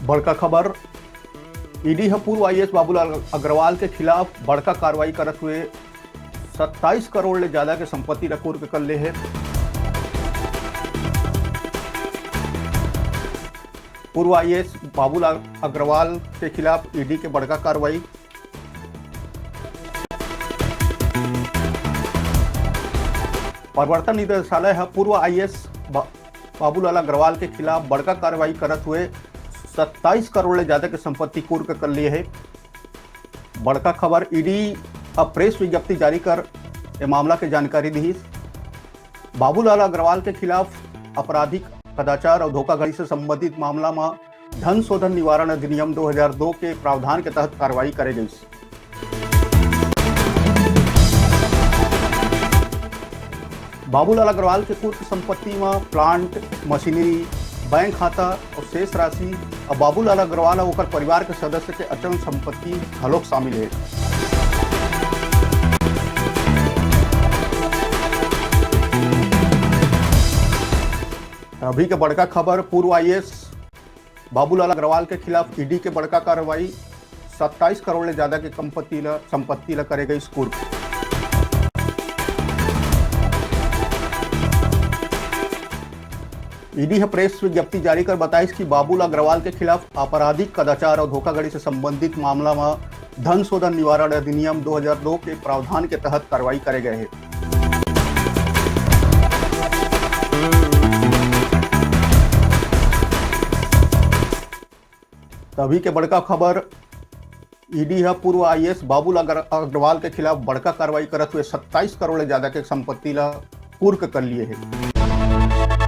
बड़का खबर। ईडी ह पूर्व आईएएस बाबूलाल अग्रवाल के खिलाफ बड़का कार्रवाई करत हुए 27 करोड़ ले ज्यादा के संपत्ति ल कुर्क कर ले है। पूर्व आईएएस बाबूलाल अग्रवाल के खिलाफ ईडी के बड़का कार्रवाई। प्रवर्तन निदेशालय है पूर्व आईएएस बाबूलाल अग्रवाल के खिलाफ बड़का कार्रवाई करत हुए 27 करोड़ ले ज्यादा के संपत्ति कुर्क कर लिए है। बड़का खबर। ईडी अब प्रेस विज्ञप्ति जारी कर ये मामला की जानकारी दी। बाबूलाल अग्रवाल के खिलाफ आपराधिक कदाचार और धोखाधड़ी से संबंधित मामला में धन शोधन निवारण अधिनियम 2002 के प्रावधान के तहत कार्रवाई करे गई। बाबूलाल अग्रवाल के कुर्क संपत्ति में प्लांट, मशीनरी, बैंक खाता और शेष राशि और बाबूलाल अग्रवाल और ओकर परिवार के सदस्य के अचल संपत्ति हलोक शामिल है। अभी के बड़का खबर। पूर्व आईएएस बाबूलाल अग्रवाल के खिलाफ ईडी के बड़का कार्रवाई। 27 करोड़ ले ज्यादा के संपत्ति ला करे गई कुर्क। ईडी है प्रेस विज्ञप्ति जारी कर बताई कि बाबूलाल अग्रवाल के खिलाफ आपराधिक कदाचार और धोखाधड़ी से संबंधित मामला में धन शोधन निवारण अधिनियम 2002 के प्रावधान के तहत कार्रवाई करे गए हैं। तभी के बड़का खबर। ईडी है पूर्व आईएएस बाबूलाल अग्रवाल के खिलाफ बड़का कार्रवाई करते हुए 27 करोड़ ज्यादा के संपत्ति ला कुर्क कर लिए है।